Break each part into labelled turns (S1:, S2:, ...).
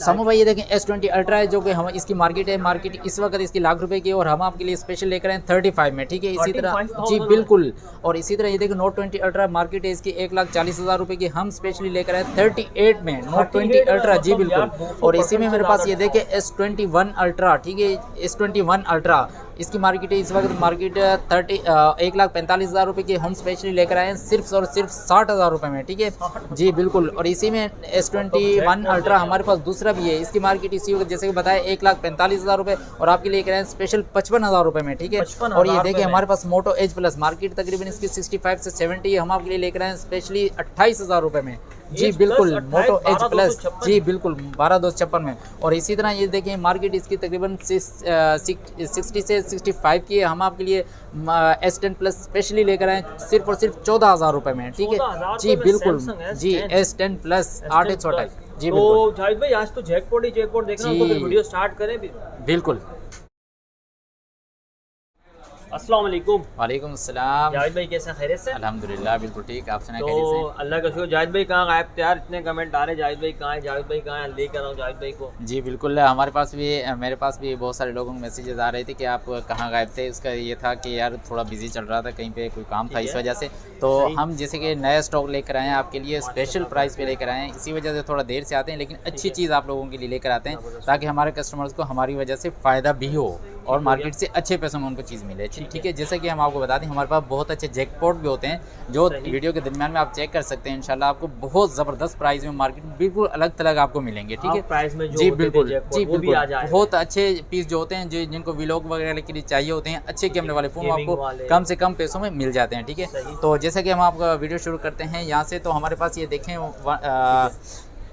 S1: सामू भाई ये देखें S20 अल्ट्रा है, जो कि हम इसकी मार्केट इस वक्त इसकी लाख रुपए की है, और हम आपके लिए स्पेशल लेकर आए 35 में, ठीक है। इसी तरह जी बिल्कुल, और इसी तरह ये देखें नोट 20 अल्ट्रा मार्केट है इसकी 1,40,000 रुपए की, हम स्पेशली लेकर आए 38 में नोट 20 अल्ट्रा जी बिल्कुल। और इसी में मेरे पास ये देखें S21 अल्ट्रा, ठीक है, S21 अल्ट्रा इसकी मार्केट है इस वक्त 1,45,000 रुपए की, हम स्पेशली लेकर आए हैं सिर्फ और सिर्फ 60,000 रुपए में, ठीक है जी बिल्कुल। और इसी में S21 अल्ट्रा हमारे पास दूसरा भी है, इसकी मार्केट इसी वक्त जैसे कि बताया 1,45,000 रुपए, और आपके लिए लेकर आए स्पेशल 55,000 रुपए में, ठीक है। और ये देखिए हमारे पास मोटो एज प्लस मार्केट तकरीबन इसकी 65 से 70 है, हम आपके लिए लेकर आए स्पेशली 28,000 रुपए में जी बिल्कुल, मोटो एच प्लस जी बिल्कुल 12,256 में। और इसी तरह ये देखें मार्केट इसकी तकरीबन 60 से 65 की है, हम आपके लिए S10 प्लस स्पेशली लेकर आए सिर्फ और सिर्फ 14,000 रुपए में, ठीक है जी बिल्कुल जी। S10 प्लस 8/128 जी बिल्कुल।
S2: तो जाहिद भाई आज तो जैकपॉट ही जैकपॉट देखना, तो फिर वीडियो स्टार्ट करें
S1: बिल्कुल।
S2: अस्सलाम वालेकुम।
S1: वालेकुम अस्सलाम।
S2: जाहिद भाई कैसे हैं, खैरियत से?
S1: अल्हम्दुलिल्लाह बिल्कुल ठीक, आप सुनाएं
S2: तो
S1: कैसे हैं?
S2: अल्लाह का शुक्र। जाहिद भाई कहाँ गायब थे यार, इतने कमेंट आ रहे जाहिद भाई कहाँ है, जाहिद भाई कहाँ है, लेकर आऊँ जाहिद भाई को।
S1: जी बिल्कुल, हमारे पास भी मेरे पास भी बहुत सारे लोगों के मैसेजेस आ रहे थे कि आप कहाँ गायब थे। उसका ये था कि यार थोड़ा बिजी चल रहा था, कहीं पे कोई काम था इस वजह से। तो हम जैसे कि नया स्टॉक लेकर आए हैं आपके लिए, स्पेशल प्राइस पे लेकर आए हैं, इसी वजह से थोड़ा देर से आते हैं, लेकिन अच्छी चीज़ आप लोगों के लिए लेकर आते हैं ताकि हमारे कस्टमर्स को हमारी वजह से फ़ायदा भी हो और मार्केट से अच्छे पैसों में उनको चीज़ मिले, ठीक है। जैसे कि हम आपको बता दें हमारे पास बहुत अच्छे जैकपॉट भी होते हैं जो वीडियो के दरमियान में आप चेक कर सकते हैं। इंशाल्लाह आपको बहुत ज़बरदस्त प्राइस में मार्केट में बिल्कुल अलग थलग आपको मिलेंगे, ठीक है
S2: प्राइस में
S1: जी बिल्कुल जी
S2: बिल्कुल।
S1: बहुत अच्छे पीस जो होते हैं जो जिनको व्लॉग वगैरह के लिए चाहिए होते हैं, अच्छे कैमरे वाले फ़ोन आपको कम से कम पैसों में मिल जाते हैं, ठीक है। तो जैसे कि हम आपका वीडियो शुरू करते हैं यहाँ से, तो हमारे पास ये देखें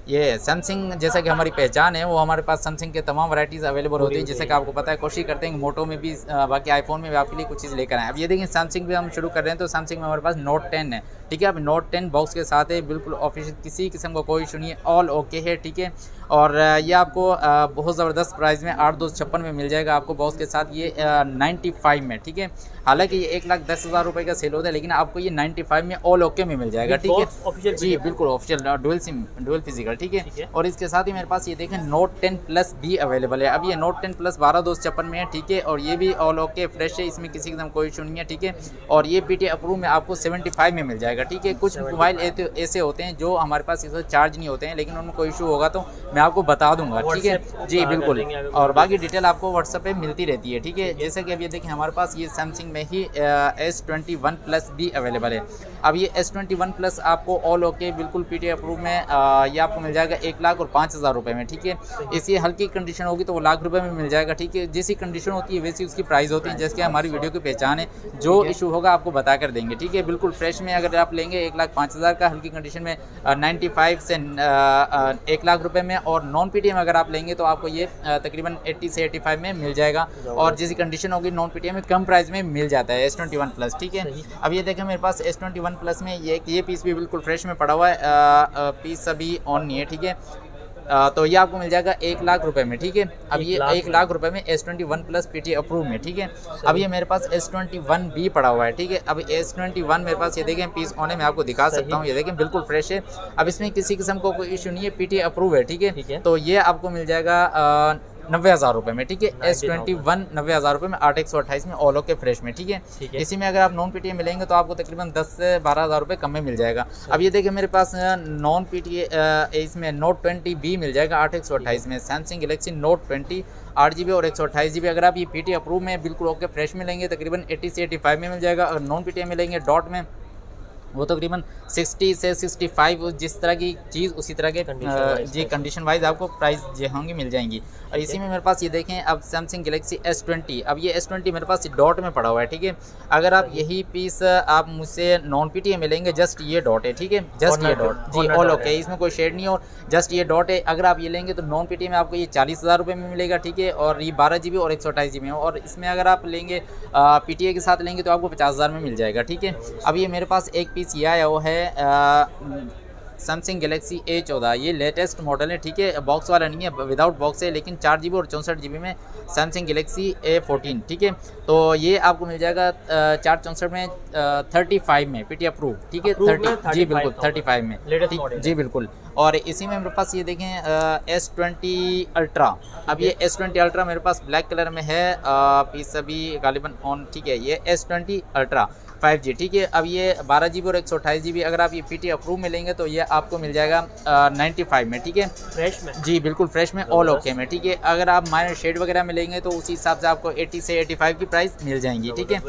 S1: ये सैमसंग जैसा कि हमारी पहचान है, वो हमारे पास सैमसंग के तमाम वैराइटीज़ अवेलेबल होती हैं। जैसे कि आपको पता है, कोशिश करते हैं कि मोटो में भी बाकी आईफोन में भी आपके लिए कुछ चीज़ लेकर आएँ। अब ये देखिए सैमसंग भी हम शुरू कर रहे हैं, तो सैमसंग में हमारे पास नोट 10 है, ठीक है। अब नोट 10 बॉक्स के साथ है, बिल्कुल ऑफिशियल, किसी किस्म का कोई इशू नहीं है, ऑल ओके है, ठीक है। और ये आपको बहुत ज़बरदस्त प्राइस में 8,256 में मिल जाएगा आपको बॉक्स के साथ, ये 95 में, ठीक है। हालांकि ये 1,10,000 रुपये का सेल होता है, लेकिन आपको ये 95 में ऑल ओके में मिल जाएगा, ठीक है जी बिल्कुल official dual SIM dual physical, ठीक है। और इसके साथ ही मेरे पास ये देखें नोट 10 प्लस भी अवेलेबल है। अब ये नोट 10 प्लस 12,256 में है, ठीक है। और ये भी ऑल ओके फ्रेश है, इसमें किसी किस्म कोई इशू नहीं है, ठीक है। और ये PTA अप्रूव में आपको 75 में मिल जाएगा, ठीक है। कुछ मोबाइल ऐसे होते हैं जो हमारे पास इस वक्त चार्ज नहीं होते हैं, लेकिन उनमें कोई इशू होगा तो मैं आपको बता दूंगा, ठीक है जी बिल्कुल। और बाकी डिटेल आपको व्हाट्सएप पे मिलती रहती है, ठीक है। जैसे कि अब ये देखें हमारे पास ये सैमसंग में ही S21 प्लस भी अवेलेबल है। अब ये S21 प्लस आपको ऑल ओके बिल्कुल PTA अप्रूव में ये आपको मिल जाएगा 1,05,000 रुपये में, ठीक है। इसी हल्की कंडीशन होगी तो वो लाख रुपए में मिल जाएगा, ठीक है। जैसी कंडीशन होती है वैसी उसकी प्राइस होती है, जैसे हमारी वीडियो की पहचान है, जो इशू होगा आपको बता कर देंगे, ठीक है। बिल्कुल फ्रेश में अगर आप लेंगे 1,05,000 का, हल्की कंडीशन में 95 से 1 लाख रुपए में, और नॉन PTA में अगर आप लेंगे तो आपको ये तकरीबन 80 से 85 में मिल जाएगा। और जैसी कंडीशन होगी नॉन PTA में कम प्राइस में मिल जाता है S21 प्लस, ठीक है। अब ये देखें मेरे पास S21 प्लस में ये पीस भी बिल्कुल फ्रेश में पड़ा हुआ है, पीस अभी ऑन नहीं है, ठीक है। तो ये आपको मिल जाएगा 1 लाख रुपए में, ठीक है। अब ये 1 लाख रुपए में S21 प्लस PTA अप्रूव में, ठीक है। अब ये मेरे पास S21 भी पड़ा हुआ है, ठीक है। अब S21 मेरे पास ये देखें पीस ऑन है, मैं आपको दिखा सकता हूँ, ये देखें बिल्कुल फ्रेश है। अब इसमें किसी किस्म को कोई इशू नहीं है, PTA अप्रूव है, ठीक है। तो ये आपको मिल जाएगा 90,000 रुपये में, ठीक है। S21 90,000 रुपये में 8/128 में ऑल ओके फ्रेश में, ठीक है। इसी में अगर आप नॉन PTA में लेंगे तो आपको तकरीबन 10 से 12,000 रुपये कम में मिल जाएगा। अब ये देखिए मेरे पास नॉन PTA इसमें नोट 20 भी मिल जाएगा 8/128 में, सैमसंग गैलेक्सी नोट 20 8GB और 128GB। अगर आप ये PTA अप्रूव में बिल्कुल ओके फ्रेश में लेंगे तकरीबन 80 से 85 में मिल जाएगा। अगर नॉन PTA में लेंगे डॉट में वो तकरीबन 60 से 65, जिस तरह की चीज़ उसी तरह के जी कंडीशन वाइज आपको प्राइस जो होंगी मिल जाएंगी। और इसी में मेरे पास ये देखें अब सैमसंग गैलेक्सी S20, अब ये S20 मेरे पास डॉट में पड़ा हुआ है, ठीक है। अगर आप यही पीस आप मुझसे नॉन PTA में लेंगे, जस्ट ये डॉट है, ठीक है, जस्ट ये डॉट जी ऑल ओके, इसमें कोई शेड नहीं और जस्ट ये डॉट है। अगर आप ये लेंगे तो नॉन PTA में आपको ये 40,000 रुपये में मिलेगा, ठीक है। और ये 12GB और 128GB में, और इसमें अगर आप लेंगे PTA के साथ लेंगे तो आपको 50,000 में मिल जाएगा, ठीक है। अब ये मेरे पास एक पीस ये आया वो है सैमसंग गैलेक्सी A14, ये लेटेस्ट मॉडल है, ठीक है, बॉक्स वाला नहीं है, विदाउट बॉक्स है, लेकिन 4 GB और 64 GB में सैमसंग गैलेक्सी A14, ठीक है। तो ये आपको मिल जाएगा 464 में 35 में PTA अप्रूव, ठीक है, 30 जी बिल्कुल 35 में, जी बिल्कुल। और इसी में मेरे पास ये देखें S20 अल्ट्रा, अब ये S20 अल्ट्रा मेरे पास ब्लैक कलर में है, पीस अभी गालिबन ऑन, ठीक है, ये S20 अल्ट्रा 5G, ठीक है। अब ये 12 GB और 128 GB अगर आप ये PTA अप्रूव में लेंगे तो ये आपको मिल जाएगा 95 में, ठीक है, फ्रेश में, जी बिल्कुल फ्रेश में, ऑल ओके में, ठीक है। अगर आप माइनर शेड वगैरह में लेंगे तो उसी हिसाब से आपको 80 से 85 की प्राइस मिल जाएंगी, ठीक है।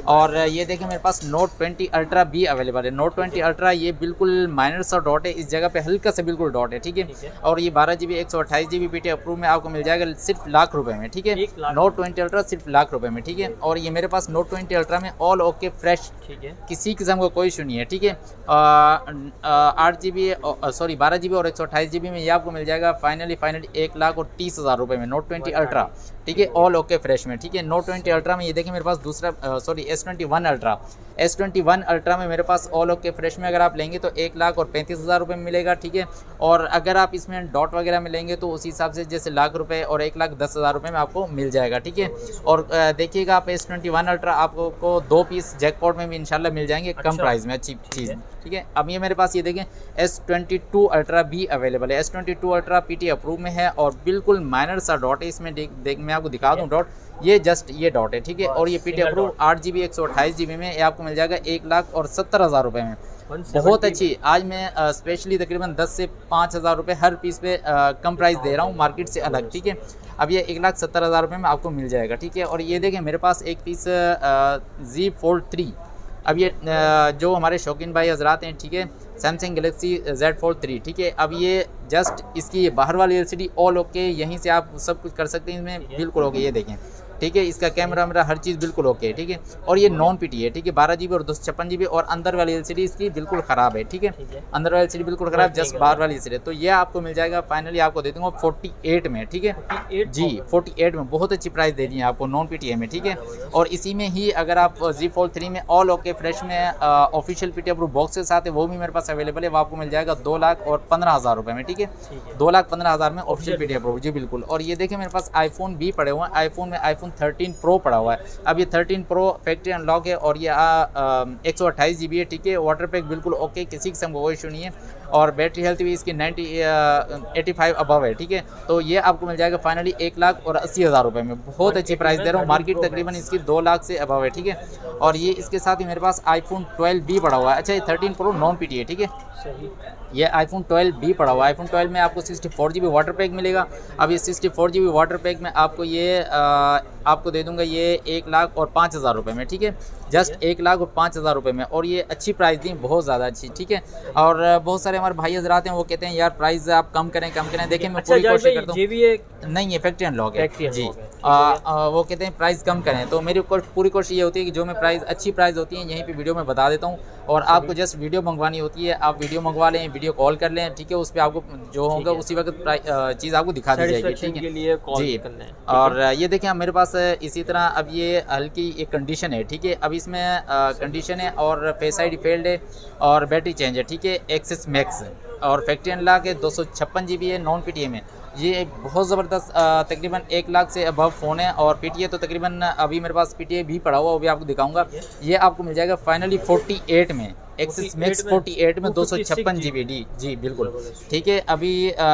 S1: और ये देखें मेरे पास Note 20 अल्ट्रा भी अवेलेबल है। Note 20 अल्ट्रा ये बिल्कुल माइनर सा डॉट है, इस जगह पे हल्का से बिल्कुल डॉट है, ठीक है। और ये 12 GB 128 GB PTA अप्रूव में आपको मिल जाएगा सिर्फ लाख रुपए में, ठीक है। Note 20 अल्ट्रा सिर्फ लाख रुपए में, ठीक है। और ये मेरे पास Note 20 अल्ट्रा में ऑल ओके फ्रेश, ठीक है, किसी किस्म का कोई इशू नहीं है, ठीक है। 8 GB सॉरी 12 GB और 128 GB में ये आपको मिल जाएगा फाइनली 1,30,000 रुपये में Note 20 अल्ट्रा, ठीक है, ऑल ओके फ्रेश में, ठीक है। Note 20 अल्ट्रा में ये देखिए मेरे पास दूसरा sorry S21 ultra, S21 ultra में मेरे पास ऑल ओके फ्रेश में अगर आप लेंगे तो 1,35,000 रुपये में मिलेगा, ठीक है। और अगर आप इसमें डॉट वगैरह में लेंगे तो उसी हिसाब से जैसे लाख रुपए और 1,10,000 रुपये में आपको मिल जाएगा, ठीक है। और देखिएगा आप S21 अल्ट्रा आपको 2 पीस जैकपॉट में भी इंशाल्लाह मिल जाएंगे, कम प्राइस में, अच्छी चीज़, ठीक है। अब ये मेरे पास ये देखें S22 अल्ट्रा भी अवेलेबल है। S22 अल्ट्रा PTA अप्रूव में है और बिल्कुल माइनर सा डॉट है इसमें, देख मैं आपको दिखा दूँ डॉट, ये जस्ट ये डॉट है, ठीक है। और ये PTA अप्रूव 8 GB 128 GB में ये आपको मिल जाएगा 1,70,000 रुपये में, बहुत अच्छी। आज मैं स्पेशली तकरीबन 10 से 5,000 रुपये हर पीस पे कम प्राइस दे रहा हूँ मार्केट से अलग, ठीक है। अब ये 1,70,000 रुपये में आपको मिल जाएगा, ठीक है। और ये देखें मेरे पास एक पीस Z Fold 3, अब ये जो हमारे शौकीन भाई हजरात हैं, ठीक है, सैमसंग गैलेक्सी Z Fold 3, ठीक है। अब ये जस्ट इसकी बाहर वाली LCD ऑल ओके, यहीं से आप सब कुछ कर सकते हैं इसमें, बिल्कुल ओके, ये देखें, ठीक है। इसका कैमरा मेरा हर चीज़ बिल्कुल ओके है, ठीक है। और ये नॉन PTA है, ठीक है, 12 GB और 256 GB। और अंदर वाली LCD इसकी बिल्कुल ख़राब है, ठीक है, अंदर वाली LCD बिल्कुल ख़राब, जस्ट बाहर वाली LCD। तो ये आपको मिल जाएगा फाइनली, आपको दे दूँगा 48 में, ठीक है, जी 48 में, बहुत अच्छी प्राइस दे दी है आपको नॉन PTA में, ठीक है। और इसी में ही अगर आप Z Fold 3 में ऑल ओके फ्रेश में ऑफिशियल PTA अप्रूव बॉक्स के साथ है, वो भी मेरे पास अवेलेबल है, वो आपको मिल जाएगा 2,15,000 रुपये में, ठीक है, 2,15,000 में ऑफिशियल PTA अप्रूव, जी बिल्कुल। और ये देखें मेरे पास iPhone भी पड़े हुए हैं, iPhone में iPhone 13 Pro पड़ा हुआ है। अब ये 13 Pro फैक्ट्री अनलॉक है और ये 128 GB है, ठीक है। वाटर पैक बिल्कुल ओके, किसी किस्म का कोई इशू नहीं है। और बैटरी हेल्थ भी इसकी 85 अबव है, ठीक है। तो ये आपको मिल जाएगा फाइनली 1,80,000 रुपये में, बहुत अच्छी प्राइस दे रहा हूँ, मार्केट तकरीबन इसकी 2 लाख से अबव है, ठीक है। और ये इसके साथ ही मेरे पास iPhone 12 भी पड़ा हुआ है। अच्छा, ये 13 Pro नॉन PTA, ठीक है, ये iPhone 12 भी पड़ा हुआ है। iPhone 12 में आपको 64 GB वाटर पैक मिलेगा। अब ये 64 GB वाटर पैक में आपको ये आपको दे दूंगा ये 1,05,000 रुपये में, ठीक है, जस्ट 1,05,000 रुपये में। और ये अच्छी प्राइस दी, बहुत ज़्यादा अच्छी, ठीक है। और बहुत सारे हमारे भाई हजरात हैं, वो कहते हैं यार प्राइस आप कम करें, कम करें। देखिए मैं पूरी कोशिश करता हूँ, नहीं ये फैक्ट्री अनलॉक है जी, वो कहते हैं प्राइस कम करें, तो मेरी पूरी कोशिश ये होती है कि जो मैं प्राइस अच्छी प्राइस होती है यहीं पे वीडियो में बता देता हूँ। और आपको जस्ट वीडियो मंगवानी होती है, आप वीडियो मंगवा लें, वीडियो कॉल कर लें, ठीक है, उस पर आपको जो होगा उसी वक्त चीज़ आपको दिखा दी जाएगी, ठीक है जी। और ये देखें मेरे पास इसी तरह अब ये हल्की एक कंडीशन है, ठीक है। अब इसमें कंडीशन है और फेस ID फेल्ड है और बैटरी चेंज है, ठीक है, एक्सेस मैक्स और फैक्ट्री अनलॉक है, 256 GB है नॉन PTA में। ये बहुत ज़बरदस्त तकरीबन 1 लाख से अबव फ़ोन है। और PTA तो तकरीबन अभी मेरे पास PTA भी पड़ा हुआ, वो भी आपको दिखाऊंगा। ये आपको मिल जाएगा फाइनली 48 में, एक्सिस मैक्स 48 में 256 GB जी बिल्कुल, ठीक है। अभी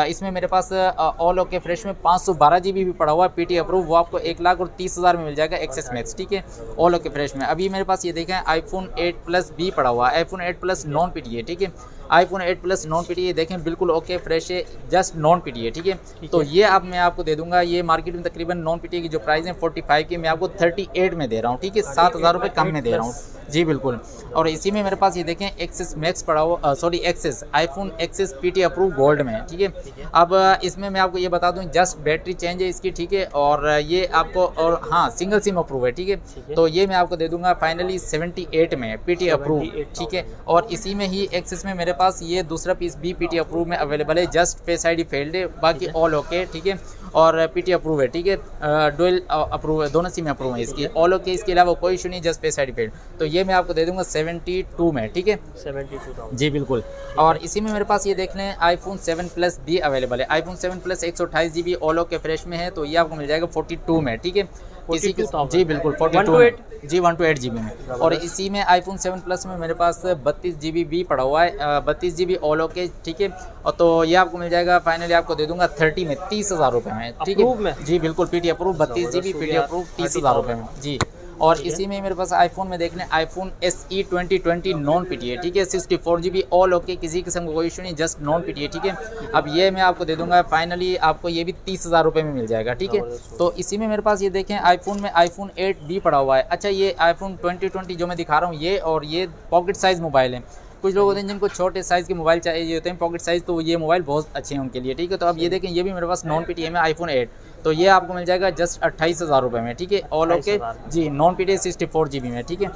S1: इसमें मेरे पास ऑल ओके फ्रेश में 512 GB भी पड़ा हुआ है PTA अप्रूव, वो आपको 1,30,000 में मिल जाएगा एक्सेस मैक्स, ठीक है, ऑल ओके फ्रेश में। अभी मेरे पास ये देखें iPhone 8 Plus भी पड़ा हुआ है, iPhone 8 Plus नॉन PTA, ठीक है, iPhone 8 Plus नॉन PTA देखें बिल्कुल ओके फ्रेश है, जस्ट नॉन PTA, ठीक है। तो ये अब मैं आपको दे दूंगा, ये मार्केट में तकरीबन नॉन PTA की जो प्राइस है 45 की, मैं आपको 38 में दे रहा हूँ, ठीक है, 7,000 रुपये कम में दे रहा हूँ जी बिल्कुल। और इसी में मेरे पास ये देखें एक्सेस मैक्स पड़ा हुआ, sorry access iPhone access PTA approve gold में, ठीक है। अब इसमें मैं आपको ये बता दूं जस्ट बैटरी चेंज है इसकी, ठीक है, और ये आपको और हाँ सिंगल सिम अप्रूव है, ठीक है। तो ये मैं आपको दे दूंगा फाइनली 78 में PTA अप्रूव, ठीक है। और इसी में ही एक्सेस में मेरे पास ये दूसरा पीस भी PTA अप्रूव में अवेलेबल है, जस्ट फेस ID फेल्ड है, बाकी ऑल ओके, ठीक है। और पीटी अप्रूव है, ठीक है, डुअल अप्रूव है, दोनों सिम अप्रूव है इसकी, ऑल ओके, इसके अलावा कोई इशू नहीं, जस्ट पे सर्टिफिकेट। तो ये मैं आपको दे दूंगा 72 में, ठीक है,
S2: 72,000
S1: जी बिल्कुल। और इसी में मेरे पास ये देख लें iPhone 7 Plus भी अवेलेबल है। iPhone 7 Plus 128 GB all okay fresh में है, तो ये आपको मिल जाएगा 42 में, ठीक है, इसी के, जी बिल्कुल 42 में, जी 128 GB में। और इसी में iPhone 7 Plus में मेरे पास 32 GB भी पड़ा हुआ है, 32 GB ऑल ओके, ठीक है, और तो ये आपको मिल जाएगा फाइनली आपको दे दूंगा 30 में, 30,000 रुपये में, ठीक है, जी बिल्कुल, PT approve 32 GB PT approve 30,000 रुपये में, जी। और इसी में मेरे पास आईफोन में देख लें iPhone SE 2020 नॉन पीटी है, ठीक है, 64 GB ऑल ओके, किसी किस्म का कोई इशू नहीं, जस्ट नॉन पीटी है, ठीक है। अब ये मैं आपको दे दूंगा फाइनली, आपको ये भी 30,000 रुपये में मिल जाएगा, ठीक है। तो इसी में मेरे पास ये देखें आईफोन में iPhone 8 भी पड़ा हुआ है। अच्छा, ये iPhone 2020 जो मैं दिखा रहा हूँ ये, और ये पॉकेट साइज़ मोबाइल है। कुछ लोग होते हैं जिनको छोटे साइज़ के मोबाइल चाहिए होते हैं, पॉकेट साइज़, तो ये मोबाइल बहुत अच्छे हैं उनके लिए, ठीक है। तो अब ये देखें, ये भी मेरे पास नॉन पीटी है में iPhone 8, तो ये आपको मिल जाएगा जस्ट 28,000 रुपये में, ठीक है, ऑल ओके, जी, नॉन पीटी 64 GB में, ठीक है।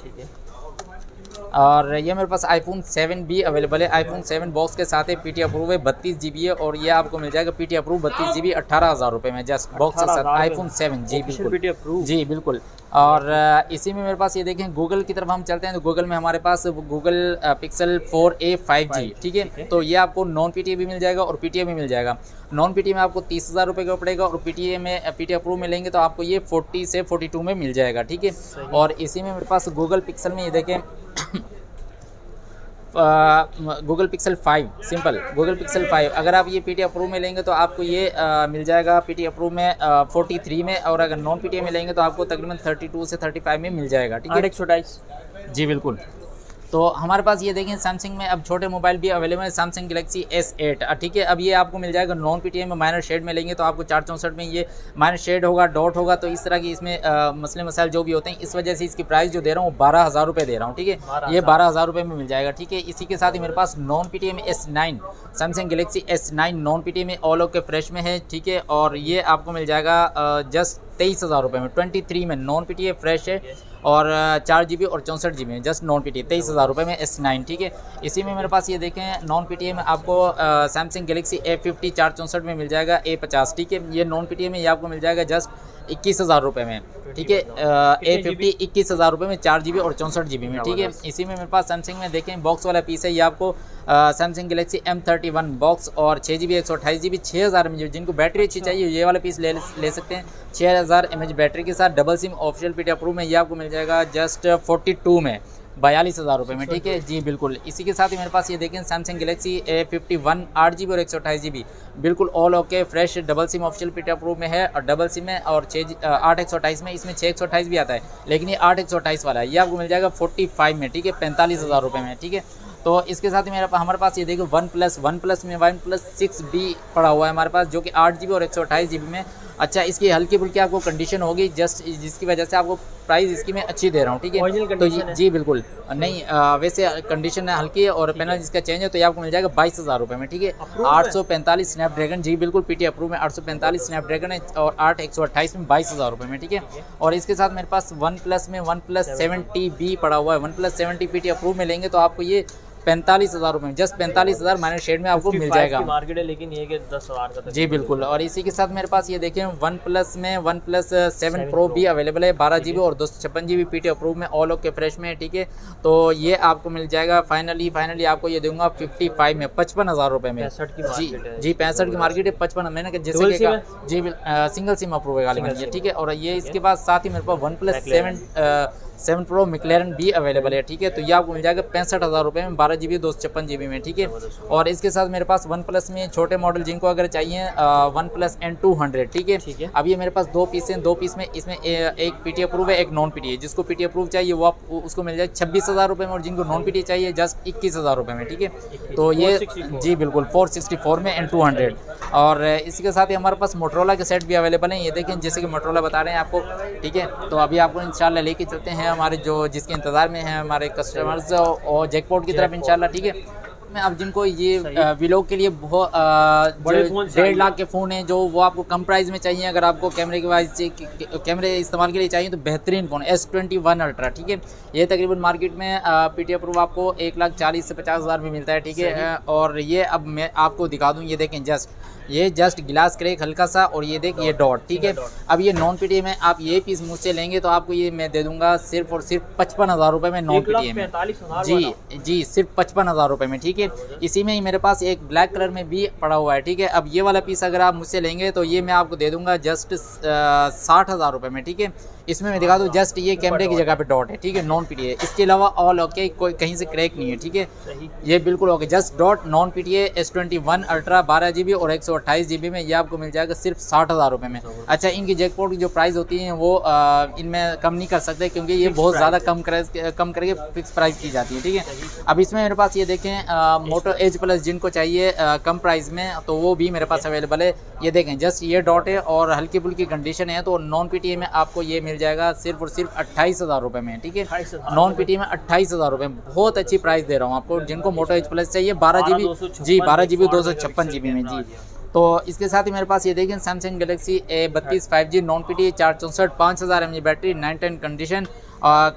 S1: और ये मेरे पास iPhone 7 भी अवेलेबल है। iPhone 7 बॉक्स के साथ है, पीटी अप्रूव है, 32 GB है, और ये आपको मिल जाएगा पीटी अप्रूव 32 GB 18,000 रुपये में, जस्ट बॉक्स के साथ iPhone 7, जी बिल्कुल, जी बिल्कुल। और इसी में मेरे पास ये देखें, गूगल की तरफ हम चलते हैं, तो गूगल में हमारे पास गूगल पिक्सल 4a 5G, ठीक है, तो ये आपको नॉन पीटीए भी मिल जाएगा और पीटीए भी मिल जाएगा। नॉन पीटीए में आपको 30,000 रुपये का पड़ेगा, और पीटीए में पीटी अप्रूव में लेंगे तो आपको ये 40 से 42 में मिल जाएगा, ठीक है। और इसी में मेरे पास गूगल पिक्सल में ये देखें Google pixel 5 simple, Google pixel 5 अगर आप ये पीटी अप्रूव में लेंगे तो आपको ये मिल जाएगा पीटी अप्रूव में 43 में, और अगर नॉन पीटी में लेंगे तो आपको तकरीबन 32 से 35 में मिल जाएगा, ठीक है,
S2: 128,
S1: जी बिल्कुल। तो हमारे पास ये देखें सैमसंग में अब छोटे मोबाइल भी अवेलेबल है, सैमसंग गैलेक्सी S8, ठीक है। अब ये आपको मिल जाएगा नॉन पीटीए में, माइनर शेड में लेंगे तो आपको 464 में ये माइनर शेड होगा, डॉट होगा, तो इस तरह की इसमें मसले मसाइल जो भी होते हैं, इस वजह से इसकी प्राइस जो दे रहा हूँ 12,000 रुपये दे रहा हूँ, ठीक है, ये 12,000 रुपये में मिल जाएगा, ठीक है। इसी के साथ ही मेरे पास नॉन पीटीए में S9, Samsung Galaxy S9 non PTA में ऑल ओके फ्रेश में है, ठीक है, और ये आपको मिल जाएगा जस्ट 23,000 रुपये में, 23 में नॉन पीटीए फ्रेश है, और 4 GB और 64 GB में, जस्ट नॉन पीटीए 23,000 रुपये में S9, ठीक है। इसी में मेरे पास ये देखें नॉन पीटीए में आपको सैमसंग गैलेक्सी A50 464 में मिल जाएगा, A50, ठीक है, ये नॉन पीटीए में ये आपको मिल जाएगा जस्ट 21,000 रुपये में, ठीक है, A50 21,000 रुपये में 4 GB और 64 GB में, ठीक है। इसी में मेरे पास सैमसंग में देखें बॉक्स वाला पीस है, ये आपको सैमसंग गैलेक्सी M31 बॉक्स और 6 GB 128 GB 6000 mAh, जिनको बैटरी अच्छी चाहिए ये वाला पीस ले सकते हैं, 6000 mAh बैटरी के साथ, double SIM official PT approve में, ये आपको मिल जाएगा जस्ट 42 में, 42,000 रुपये में, ठीक है, जी बिल्कुल। इसी के साथ ही मेरे पास ये देखें सैमसंग गैलेक्सी A51 8 GB और 128 GB बिल्कुल all okay fresh, double SIM official PT approve में है, और डबल सिम में, और 8 128 में, इसमें 6 128 भी आता है, लेकिन ये 8 128 वाला है, ये आपको मिल जाएगा 45 में, ठीक है, 45,000 रुपये में, ठीक है। तो इसके साथ ही हमारे पास ये देखो वन प्लस में OnePlus 6B पड़ा हुआ है हमारे पास, जो कि 8 GB और 128 GB में। अच्छा, इसकी हल्की फुल्की आपको कंडीशन होगी, जस्ट जिसकी वजह से आपको प्राइस इसकी मैं अच्छी दे रहा हूँ, ठीक है, तो जी बिल्कुल नहीं, वैसे कंडीशन हल्की है और पैनल जिसका चेंज है, तो ये आपको मिल जाएगा 22,000 रुपये में, ठीक है, 845 स्नैपड्रैगन, जी बिल्कुल पीटी अप्रूव में 845 स्नैपड्रैगन है, और 8 128 में 22,000 रुपये में, ठीक है। और इसके साथ मेरे पास OnePlus में OnePlus 70B पड़ा हुआ है, OnePlus 70 पीटी अप्रूव में लेंगे तो आपको ये 45,000 रुपये में, जस्ट 45,000 माइनर शेड में आपको मिल जाएगा,
S2: मार्केट है, लेकिन ये कि 10,000 का,
S1: जी बिल्कुल। और इसी के साथ मेरे पास ये देखें OnePlus में OnePlus 7 Pro भी अवेलेबल है, 12 GB और 256 GB पीटी अप्रूव में ऑल ओके फ्रेश में, ठीक है, तो ये आपको मिल जाएगा फाइनली आपको ये दूंगा 55 में, 55,000 रुपये में, जी 65 की मार्केट है, 55 मैंने कहा जैसे कि जी सिंगल सिम अप्रूव है, ठीक है। और ये इसके बाद साथ ही मेरे पास OnePlus 7 Pro McLaren भी अवेलेबल है, ठीक है, तो ये आपको मिल जाएगा 65,000 रुपये में, 12 GB 256 GB में, ठीक है। और इसके साथ मेरे पास OnePlus में छोटे मॉडल जिनको अगर चाहिए OnePlus N200, ठीक है, अब ये मेरे पास 2 पीस हैं, 2 पीस में इसमें एक पीटी अप्रूव है, एक नॉन पीटी है, जिसको पीटी अप्रूव चाहिए वो आप उसको मिल जाए 26,000 रुपये में, और जिनको नॉन पीटी चाहिए जस्ट 21,000 रुपये में, ठीक है, तो ये जी बिल्कुल 464 में N200। और इसी के साथ ही हमारे पास मोटरोला के सेट भी अवेलेबल हैं, ये देखें जैसे कि मोटरोला बता रहे हैं आपको, ठीक है, तो अभी आपको इंशाल्लाह लेके चलते हैं हमारे जो जिसके इंतज़ार में हैं हमारे कस्टमर्स, और जैकपॉट की तरफ इंशाल्लाह, ठीक है। में अब जिनको ये व्लॉग के लिए बहुत
S2: बड़े फोन
S1: 1.5 लाख के फ़ोन हैं जो वो आपको कम प्राइस में चाहिए, अगर आपको कैमरे के वाइज कैमरे इस्तेमाल के लिए चाहिए तो बेहतरीन फ़ोन S21 अल्ट्रा, ठीक है। ये तकरीबन मार्केट में PTI अप्रूव आपको 1,40,000 से 50,000 में मिलता है, ठीक है। और ये अब मैं आपको दिखा दूँ, ये देखें ये जस्ट गिलास क्रैक हल्का सा, और ये देख ये डॉट, ठीक है। अब ये नॉन PTI में आप ये पीस मुझसे लेंगे तो आपको ये मैं दे दूंगा सिर्फ और सिर्फ 55,000 रुपये में नॉन PTI में। जी सिर्फ 55,000 रुपये में, ठीक है। इसी में ही मेरे पास एक ब्लैक कलर में भी पड़ा हुआ है, ठीक है। अब ये वाला पीस अगर आप मुझसे लेंगे तो ये मैं आपको दे दूंगा जस्ट 60,000 रुपये में, ठीक है। इसमें मैं दिखा दूँ, जस्ट ये कैमरे की जगह पे डॉट है, ठीक है, नॉन PTI। इसके अलावा ऑल ओके, कोई कहीं से क्रैक नहीं है, ठीक है, ये बिल्कुल okay, just dot non PTI S21 ultra 12 GB और 128 GB में, ये आपको मिल जाएगा सिर्फ 60,000 रुपये में। अच्छा, इनकी जैकपॉट की जो प्राइस होती है वो इनमें कम नहीं कर सकते क्योंकि ये बहुत ज़्यादा कम करके फिक्स प्राइस की जाती है, ठीक है। अब इसमें मेरे पास ये देखें मोटो एज प्लस जिनको चाहिए कम प्राइस में तो वो भी मेरे पास अवेलेबल है। ये देखें जस्ट ये डॉट है और हल्की फुल्की कंडीशन है, तो नॉन PTI में आपको ये मिल जाएगा सिर्फ और सिर्फ 28,000 रुपये में, ठीक है। नॉन PTI में 28,000 रुपये में बहुत अच्छी प्राइस दे रहा हूँ आपको। जिनको मोटो एच प्लस चाहिए 12 GB जी 12 GB 256 GB में जी। तो इसके साथ ही मेरे पास ये देखें Samsung Galaxy A32 5G non PTI 464 5000 mAh battery 910 condition.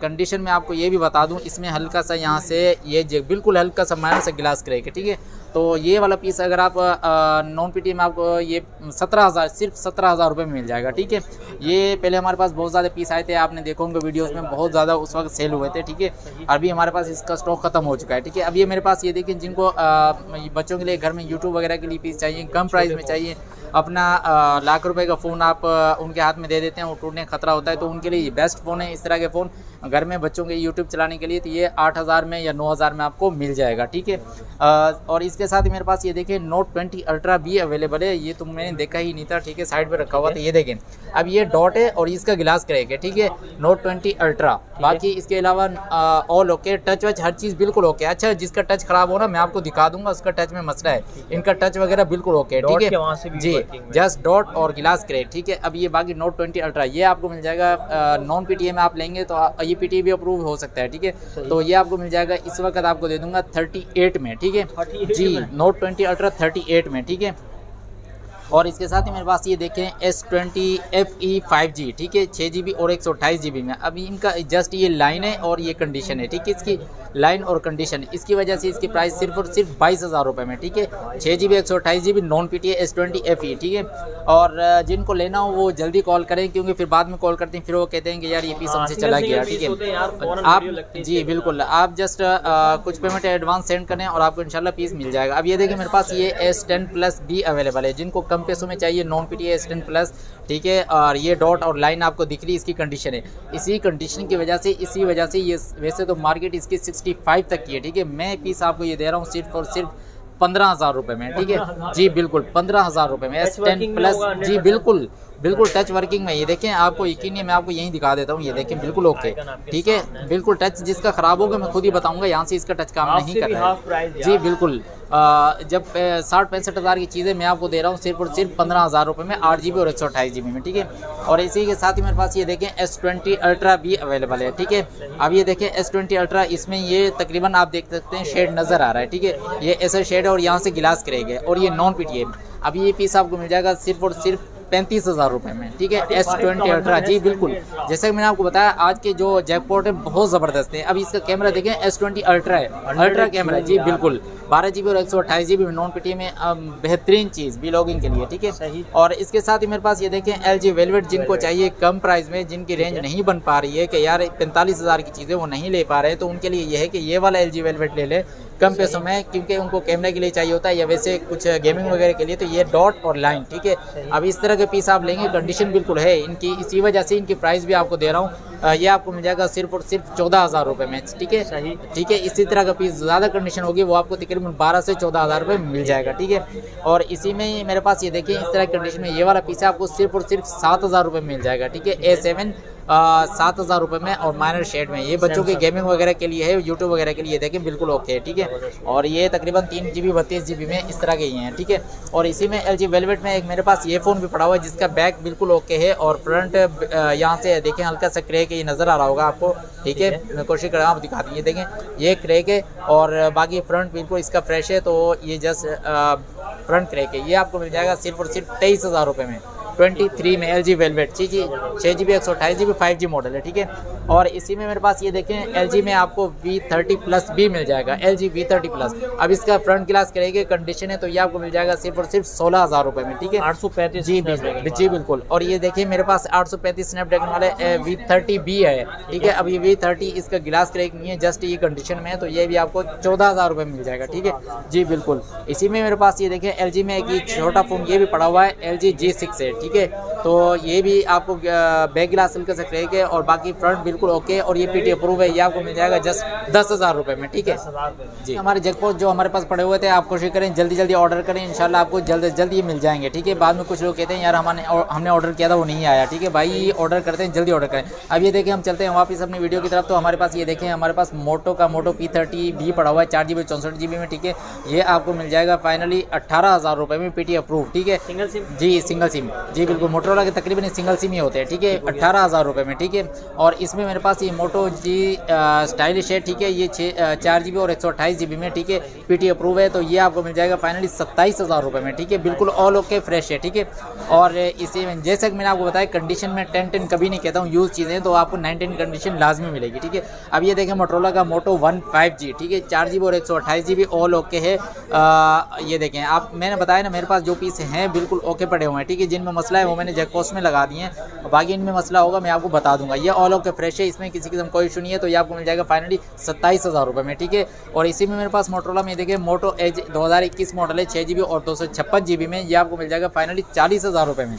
S1: Condition में आपको ये भी बता दूं, इसमें हल्का सा यहाँ से ये बिल्कुल हल्का सा माइनर सा गिलास क्रैक है, ठीक है। तो ये वाला पीस अगर आप नॉन PTI में आपको ये 17,000 सिर्फ 17,000 रुपये में मिल जाएगा, ठीक है। ये पहले हमारे पास बहुत ज़्यादा पीस आए थे, आपने देखो होंगे वीडियोस में बहुत ज़्यादा उस वक्त सेल हुए थे, ठीक है। अभी हमारे पास इसका स्टॉक खत्म हो चुका है, ठीक है। अब ये मेरे पास ये देखिए जिनको बच्चों के लिए घर में यूट्यूब वगैरह के लिए पीस चाहिए, कम प्राइस में चाहिए, अपना लाख रुपए का फ़ोन आप उनके हाथ में दे देते हैं, वो टूटने का खतरा होता है, तो उनके लिए ये बेस्ट फ़ोन है। इस तरह के फ़ोन घर में बच्चों के यूट्यूब चलाने के लिए तो ये 8,000 में या 9,000 में आपको मिल जाएगा, ठीक है। और इसके साथ ही मेरे पास ये देखें नोट 20 अल्ट्रा भी अवेलेबल है। ये तो मैंने देखा ही नहीं था, ठीक है, साइड पे रखा हुआ था। ये देखें अब ये डॉट है और इसका गिलास क्रैक है, ठीक है, नोट 20 अल्ट्रा। बाकी इसके अलावा ऑल ओके, टच वच हर चीज़ बिल्कुल ओके। अच्छा, जिसका टच खराब हो ना मैं आपको दिखा दूंगा, उसका टच में मसला है, इनका टच वगैरह बिल्कुल ओके, ठीक है जी, जस्ट डॉट और गिलास क्रैक, ठीक है। अब ये बाकी नोट 20 अल्ट्रा ये आपको मिल जाएगा नॉन PTI में आप लेंगे तो ये PTI भी अप्रूव हो सकता है, ठीक है। तो ये आपको मिल जाएगा इस वक्त आपको दे दूंगा 38 में, ठीक है जी, नोट 20 अल्ट्रा 38 में, ठीक है। और इसके साथ ही मेरे पास ये देखें S20 FE 5G, ठीक है, 6 GB और 128 GB में। अभी इनका जस्ट ये लाइन है और ये कंडीशन है, ठीक है, इसकी लाइन और कंडीशन, इसकी वजह से इसकी प्राइस सिर्फ और सिर्फ 22,000 रुपये में, ठीक है। 6 GB 128 GB non PTI S20 FE, ठीक है। और जिनको लेना हो वो जल्दी कॉल करें क्योंकि फिर बाद में कॉल करते हैं फिर वो कहते हैं कि यार ये पीस हमसे चला गया, ठीक है। आप जी बिल्कुल, आप जस्ट कुछ पेमेंट एडवांस सेंड करें और आपको इंशाल्लाह पीस मिल जाएगा। अब ये देखिए मेरे पास ये S10 Plus भी अवेलेबल है, जिनको कम पैसों में चाहिए नॉन PTI S10 Plus, ठीक है। और ये डॉट और लाइन आपको दिख रही है, इसकी कंडीशन है, इसी कंडीशन की वजह से ये वैसे तो मार्केट इसकी 65 तक की है, ठीक है। मैं पीस आपको ये दे रहा हूँ सिर्फ और सिर्फ 15,000 रुपये में, ठीक है जी, बिल्कुल 15,000 रुपये में S10 Plus जी, बिल्कुल टच वर्किंग में। ये देखें आपको यकीन नहीं, मैं आपको यहीं दिखा देता हूँ, ये देखें बिल्कुल ओके, ठीक है, बिल्कुल टच जिसका ख़राब होगा मैं खुद ही बताऊँगा, यहाँ से इसका टच काम नहीं कर रहा है जी, बिल्कुल। जब 60-65 हज़ार की चीज़ें मैं आपको दे रहा हूँ सिर्फ और सिर्फ 15,000 रुपये में 8 GB और 128 GB में, ठीक है। और इसी के साथ ही मेरे पास ये देखें S20 अल्ट्रा भी अवेलेबल है, ठीक है। अब ये देखें S20 अल्ट्रा, इसमें ये तकरीबन आप देख सकते हैं शेड नज़र आ रहा है, ठीक है, ये ऐसा शेड है और यहाँ से गिलास क्रैक है और ये नॉन PTI। अब ये पीस आपको मिल जाएगा सिर्फ और सिर्फ 35,000 रुपये में, ठीक है, S20 अल्ट्रा जी, बिल्कुल। जैसे कि मैंने आपको बताया आज के जो जैकपॉट है बहुत ज़बरदस्त है। अब इसका कैमरा देखें S20 अल्ट्रा है, अल्ट्रा कैमरा जी, बिल्कुल 12 GB और 128 GB में नॉन PTI में बेहतरीन चीज़ व्लॉगिंग के लिए, ठीक है। और इसके साथ ही मेरे पास ये देखें LG वेलवेट, जिनको चाहिए कम प्राइस में, जिनकी रेंज नहीं बन पा रही है कि यार 45,000 की चीज़ें वो नहीं ले पा रहे हैं, तो उनके लिए ये है कि ये वाला LG वेलवेट ले ले कम पैसों में, क्योंकि उनको कैमरे के लिए चाहिए होता है या वैसे कुछ गेमिंग वगैरह के लिए, तो ये डॉट और लाइन, ठीक है। अब इस तरह के पीस आप लेंगे, कंडीशन बिल्कुल है इनकी, इसी वजह से इनकी प्राइस भी आपको दे रहा हूँ। ये आपको मिल जाएगा सिर्फ और सिर्फ 14,000 रुपये में, ठीक है, ठीक है। इसी तरह का पीस ज़्यादा कंडीशन होगी वो आपको तकरीबन 12 से 14,000 रुपये मिल जाएगा, ठीक है। और इसी में मेरे पास ये देखिए इस तरह की कंडीशन में ये वाला पीस आपको सिर्फ और सिर्फ 7,000 रुपये मिल जाएगा, ठीक है। A7 7,000 रुपये में और माइनर शेड में। ये बच्चों की गेमिंग वगैरह के लिए है, यूट्यूब वगैरह के लिए देखें बिल्कुल ओके है, ठीक है। और ये तकरीबन 3 GB 32 GB में इस तरह के ही हैं, ठीक है। और इसी में LG वेलवेट में एक मेरे पास ये फ़ोन भी पड़ा हुआ है जिसका बैक बिल्कुल ओके है और फ्रंट यहाँ से देखें हल्का सा क्रैक है, ये नज़र आ रहा होगा आपको, ठीक है। मैं कोशिश कर रहा हूँ आप दिखा दीजिए, देखें ये क्रैक है और बाकी फ्रंट बिल्कुल इसका फ्रेश है। तो ये जस्ट फ्रंट क्रैक है। ये आपको मिल जाएगा सिर्फ और सिर्फ 23,000 रुपये में 23 में LG वेलवेट। जी 6GB 128 GB 5G मॉडल है, ठीक है। और इसी में मेरे पास ये देखें LG में आपको V30 प्लस भी मिल जाएगा, LG V30 प्लस। अब इसका फ्रंट ग्लास करेंगे कंडीशन है तो ये आपको मिल जाएगा सिर्फ और सिर्फ 16,000 रुपये में, ठीक है।
S2: 835
S1: जी बिल्कुल। और ये देखिए मेरे पास 835 स्नैपड्रैगन वाले V30B है, ठीक है। अब ये V30 इसका गिलास क्रैक नहीं है, जस्ट ये कंडीशन में है तो ये भी आपको 14,000 रुपये में मिल जाएगा, ठीक है। जी बिल्कुल। इसी में मेरे पास ये देखें LG में एक छोटा फ़ोन ये भी पड़ा हुआ है LG G6 है, ठीक है। तो ये भी आपको बैक ग्लास हल्का सा क्रैक है और बाकी फ्रंट बिल्कुल ओके और ये PT अप्रूव है। ये आपको मिल जाएगा जस्ट 10,000 रुपये में, ठीक है। जी हमारे जैकपॉट जो हमारे पास पड़े हुए थे आप कोशिश करें जल्दी जल्दी ऑर्डर करें, इंशाल्लाह आपको जल्द से जल्द ये मिल जाएंगे, ठीक है। बाद में कुछ लोग कहते हैं यार हमने ऑर्डर किया था वो नहीं आया, ठीक है। भाई ऑर्डर करते हैं जल्दी ऑर्डर करें। अब ये देखें हम चलते हैं वापस अपनी वीडियो की तरफ। तो हमारे पास ये देखें हमारे पास मोटो का मोटो P30 भी पड़ा हुआ है 4GB 64GB में, ठीक है। ये आपको मिल जाएगा फाइनली 18,000 रुपये में PT अप्रूव, ठीक है।
S2: Single SIM?
S1: जी सिंगल सिम, जी बिल्कुल। मोटोरोला के तकरीबन सिंगल सिम ही होते हैं, ठीक है। 18,000 रुपये में, ठीक है। और इसमें मेरे पास ये मोटो G स्टाइलिश है, ठीक है। ये 4GB और 128GB में, ठीक है। PT अप्रूव है तो ये आपको मिल जाएगा फाइनली 27,000 रुपये में, ठीक है। बिल्कुल ऑल ओके फ्रेश है, ठीक है। और इसी में जैसे कि मैंने आपको बताया कंडीशन में 10 कभी नहीं कहता हूँ, यूज़ चीज़ें तो आपको 9 कंडीशन लाजमी मिलेगी, ठीक है। अब ये देखें मोटोरोला का मोटो 1 5G, ठीक है। 4GB और 128GB ऑल ओके है। ये देखें आप, मैंने बताया ना मेरे पास जो पीस हैं बिल्कुल ओके पड़े हुए हैं, ठीक है। जिनमें मसला है वो मैंने जैकपॉट में लगा दिए हैं, बाकी इनमें मसला होगा मैं आपको बता दूंगा। ये ऑल ओके फ्रेश है, इसमें किसी किस्म कोई इशू नहीं है। तो ये आपको मिल जाएगा फाइनली 27,000 रुपये में, ठीक है। और इसी में मेरे पास मोटोरोला में देखिए मोटो एज 2021 मॉडल है 6GB और 256GB में, ये आपको मिल जाएगा फाइनली 40,000 रुपये में।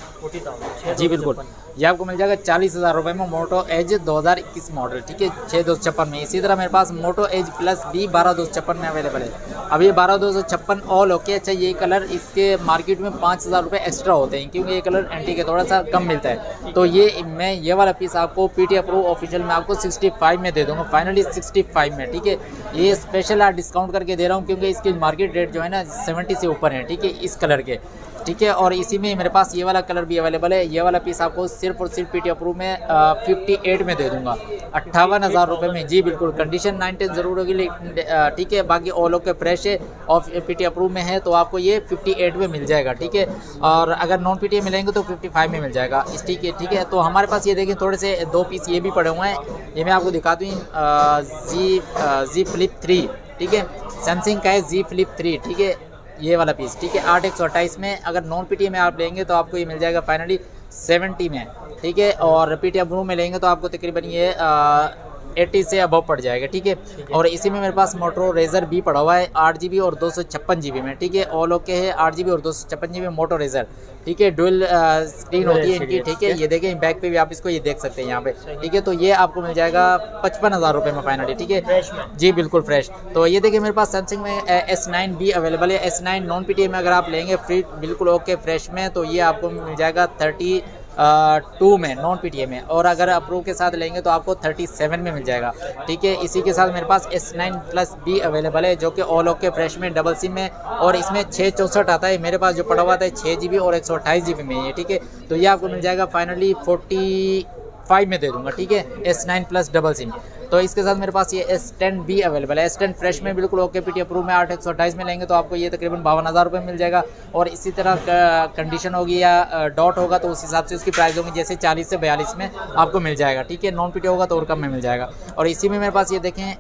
S1: जी बिल्कुल, ये आपको मिल जाएगा 40,000 रुपये में मोटो एज 2021 मॉडल, ठीक है। 6256 में। इसी तरह मेरे पास मोटो एज प्लस भी 12256 में अवेलेबल है। अब ये 12256 ऑल ओके। अच्छा ये कलर इसके मार्केट में 5,000 रुपये एक्स्ट्रा होते हैं क्योंकि ये कलर एंटी के थोड़ा सा कम मिलता है। तो ये वाला पीस आपको PT अप्रूव ऑफिशियल में आपको 65 में दे दूँगा, फाइनली 65 में, ठीक है। ये स्पेशल डिस्काउंट करके दे रहा हूँ क्योंकि इसकी मार्केट रेट जो है ना 70 से ऊपर है, ठीक है, इस कलर के, ठीक है। और इसी में मेरे पास ये वाला कलर भी अवेलेबल है। ये वाला पीस आपको सिर्फ और सिर्फ PT अप्रूव में 58 में दे दूंगा, 58,000 रुपये में। जी बिल्कुल। कंडीशन 9 ज़रूर होगी लेकिन, ठीक है। बाकी ऑल ओके फ्रेश है और PT अप्रूव में है तो आपको ये 58 में मिल जाएगा, ठीक है। और अगर नॉन PT मिलेंगे तो 55 में मिल जाएगा, इस ठीक है, ठीक है। तो हमारे पास ये देखें थोड़े से 2 पीस ये भी पड़े हुए हैं, ये मैं आपको दिखा दूँ। Z Flip 3, ठीक है। सैमसंग का है Z Flip 3, ठीक है। ये वाला पीस, ठीक है। 8/128 में। अगर नॉन PT में आप लेंगे तो आपको ये मिल जाएगा फाइनली 70 में, ठीक है। और PT अप्रूव में लेंगे तो आपको तकरीबन ये 80 से अबव पड़ जाएगा, ठीक है। और इसी में मेरे पास मोटो रेजर भी पड़ा हुआ है 8GB और 256GB में, ठीक है। ऑल ओके है 8GB और 256GB मोटो रेजर, ठीक है। डुअल स्क्रीन होती है इनकी, ठीक है। ये देखें बैक पे भी आप इसको ये देख सकते हैं यहाँ पे, ठीक है। तो ये आपको मिल जाएगा 55,000 रुपये में फाइनली, ठीक है। जी बिल्कुल फ्रेश। तो ये देखिए मेरे पास सैमसंग में S9 भी अवेलेबल है। S9 नॉन PT में अगर आप लेंगे फ्री बिल्कुल ओके फ्रेश में तो ये आपको मिल जाएगा 32 में नॉन PT में। और अगर अप्रूव के साथ लेंगे तो आपको 37 में मिल जाएगा, ठीक है। इसी के साथ मेरे पास S9 प्लस भी अवेलेबल है जो कि ऑल ओके फ्रेश में डबल सिम में, और इसमें 664 आता है। मेरे पास जो पड़ा हुआ था 6GB और 128GB में ये, ठीक है। तो ये आपको मिल जाएगा फाइनली 45 में दे दूंगा, ठीक है। S9 plus double SIM. तो इसके साथ मेरे पास ये S10 भी अवेलेबल है। S10 फ्रेश में बिल्कुल ओके PT अप्रूव में 8/128 में लेंगे तो आपको ये तकरीबन 52,000 रुपये मिल जाएगा। और इसी तरह कंडीशन होगी या डॉट होगा तो उस हिसाब से उसकी प्राइस होगी, जैसे 40 से 42 में आपको मिल जाएगा, ठीक है। नॉन PT होगा तो और कम में मिल जाएगा। और इसी में मेरे पास ये देखें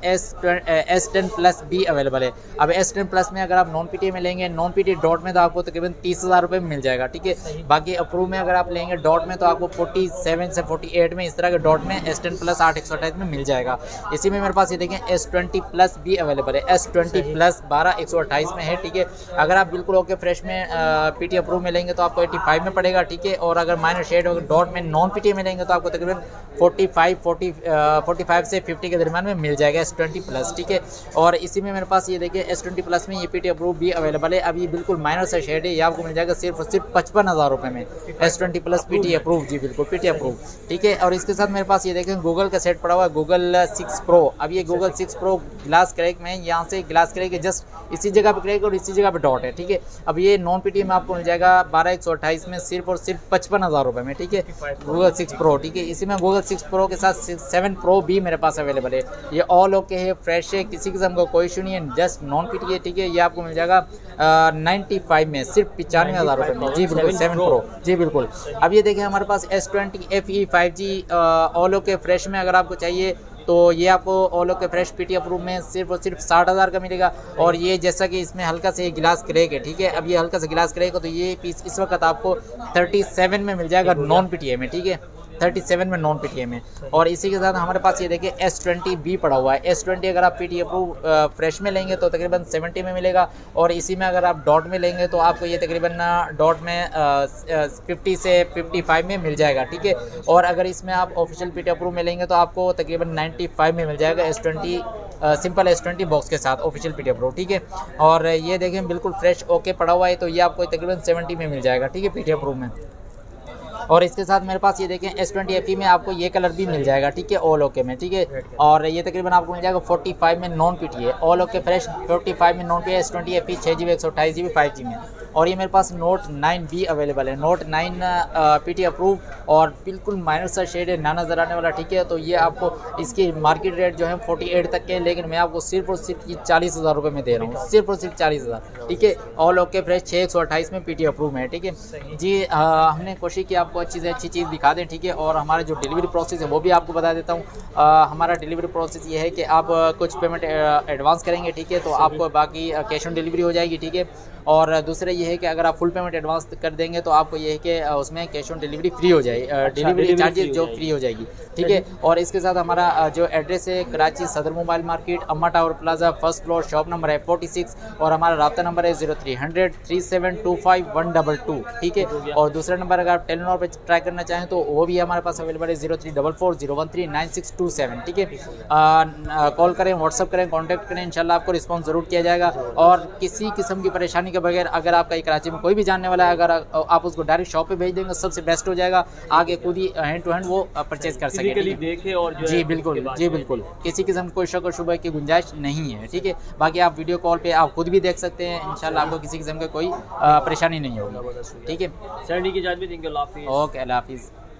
S1: S10 प्लस भी अवेलेबल है। अब S10 प्लस में अगर आप नॉन PT में लेंगे, नॉन PT डॉट में तो आपको तकरीबन 30,000 रुपये में मिल जाएगा, ठीक है। बाकी अप्रूव में अगर आप लेंगे डॉट में तो आपको 47 से 48 में इस तरह के डॉट में S10 प्लस 8/128 में मिल जाएगा। इसी में मेरे पास ये देखें S20 प्लस भी अवेलेबल है। S20 प्लस 12/128 में है, ठीक है। अगर आप बिल्कुल ओके फ्रेश में पीटी अप्रूव में लेंगे तो आपको 85 में पड़ेगा, ठीक है। और अगर माइनर शेड और डॉट में नॉन पीटी में लेंगे तो आपको तकरीबन 45 से 50 के दरमियान में मिल जाएगा S20 प्लस, ठीक है। और इसी में मेरे पास ये देखिए S20 प्लस में ये पीटी अप्रूव भी अवेलेबल है। अब ये बिल्कुल माइनर सा शेड है, ये आपको मिल जाएगा सिर्फ और सिर्फ 55,000 रुपये में S20 प्लस पीटी अप्रूव। जी बिल्कुल पीटी अप्रूव, ठीक है। और इसके साथ मेरे पास ये देखें गूगल का सेट पड़ा हुआ है, गूगल 6 प्रो। अब ये गूगल 6 प्रो ग्लास क्रैक में, यहाँ से ग्लास क्रैक है जस्ट इसी जगह पे क्रैक और इसी जगह पे डॉट है, ठीक है। अब ये नॉन पीटी में आपको मिल जाएगा 12/128 में सिर्फ और सिर्फ 55,000 रुपये में, ठीक है। गूगल 6 प्रो, ठीक है। इसी में गूगल 6 प्रो के साथ 7 प्रो भी मेरे पास अवेलेबल है। ये ऑल ओके है, फ्रेश है, किसी किस्म का कोई इशू नहीं है, जस्ट नॉन पीटी है, ठीक है। ये आपको मिल जाएगा 95 में सिर्फ 95,000 रुपये में। जी बिल्कुल 7 प्रो, जी बिल्कुल। अब ये देखें हमारे पास S20 FE 5G all okay fresh में अगर आपको चाहिए तो ये आपको ऑलो के फ्रेश पीटी अप्रूव में सिर्फ और सिर्फ 60,000 का मिलेगा। और ये जैसा कि इसमें हल्का से गिलास क्रैक है, ठीक है। अब ये हल्का सा गिलास क्रैक है तो ये पीस इस वक्त आपको 37 में मिल जाएगा नॉन पीटीए में, ठीक है। 37 में नॉन पीटीए में। और इसी के साथ हमारे पास ये देखिए S20 भी पड़ा हुआ है। S20 अगर आप पीटी अप्रूव फ्रेश में लेंगे तो तकरीबन 70 में मिलेगा। और इसी में अगर आप डॉट में लेंगे तो आपको ये तकरीबन डॉट में 50 से 55 में मिल जाएगा, ठीक है। और अगर इसमें आप ऑफिशियल पीटी अप्रूव में लेंगे तो आपको तकरीबन 95 में मिल जाएगा S20 सिंपल S20 बॉक्स के साथ ऑफिशियल पीटी अप्रूव, ठीक है। और ये देखें बिल्कुल फ्रेश ओके पड़ा हुआ है तो ये आपको तकरीबन 70 में मिल जाएगा, ठीक है, पीटी अप्रूव में। और इसके साथ मेरे पास ये देखें S20 FE में आपको ये कलर भी मिल जाएगा, ठीक है, ऑल ओके में, ठीक है। और ये तकरीबन आपको मिल जाएगा 45 में नॉन पीटी है, ऑल ओके फ्रेश 45 में नॉन पीटी है S20 FE 6GB 128GB 5G में। और ये मेरे पास नोट 9 भी अवेलेबल है, नोट 9 पीटी अप्रूव और बिल्कुल माइनर सा शेड है, ना नज़र आने वाला, ठीक है। तो ये आपको इसकी मार्केट रेट जो है 48 तक के, लेकिन मैं आपको सिर्फ और सिर्फ 40,000 रुपये में दे रहा हूँ, सिर्फ और सिर्फ 40,000, ठीक है। ऑल ओके फ्रेश 6/128 में पीटी अप्रूव में है, ठीक है जी। हमने कोशिश की आपको अच्छी से अच्छी चीज़ दिखा दें, ठीक है। और हमारा जो डिलीवरी प्रोसेस है वो भी आपको बता देता हूँ। हमारा डिलीवरी प्रोसेस ये है कि आप कुछ पेमेंट एडवांस करेंगे, ठीक है, तो आपको बाकी कैश ऑन डिलीवरी हो जाएगी, ठीक है। और दूसरा ये है कि अगर आप फुल पेमेंट एडवांस कर देंगे तो आपको ये है कि उसमें कैश ऑन डिलीवरी फ्री हो जाएगी, डिलीवरी चार्जेस जो फ्री हो जाएगी, ठीक है। और इसके साथ हमारा जो एड्रेस है कराची सदर मोबाइल मार्केट, अम्मा tower plaza, first floor, shop number है 46 और हमारा रब्ता नंबर है 0300 3725 122, ठीक है। और दूसरा नंबर अगर आप टेलीनॉर पर ट्राई करना चाहें तो वो भी हमारे पास अवेलेबल है 0344 013 9627, ठीक है। कॉल करें, व्हाट्सअप करें, कॉन्टैक्ट करें, इंशाल्लाह आपको रिस्पॉन्स ज़रूर किया जाएगा। और किसी किस्म की परेशानी के बगैर अगर आपका कराची में कोई भी जानने वाला है, अगर आप उसको डायरेक्ट शॉप पे भेज देंगे सबसे बेस्ट हो जाएगा, आगे खुद ही हैंड टू हैंड वो परचेज कर सकेंगे, देखे और जी बिल्कुल, जी बिल्कुल, किसी किस्म कोई शक और शुबह की गुंजाइश नहीं है, ठीक है। बाकी आप वीडियो कॉल पे आप खुद भी देख सकते हैं, इंशाल्लाह आपको किसी किस्म का कोई परेशानी नहीं होगी, ठीक है।
S2: सर की इजाज़त भी देंगे, अल्लाह हाफिज़।
S1: ओके, अल्लाह हाफिज़।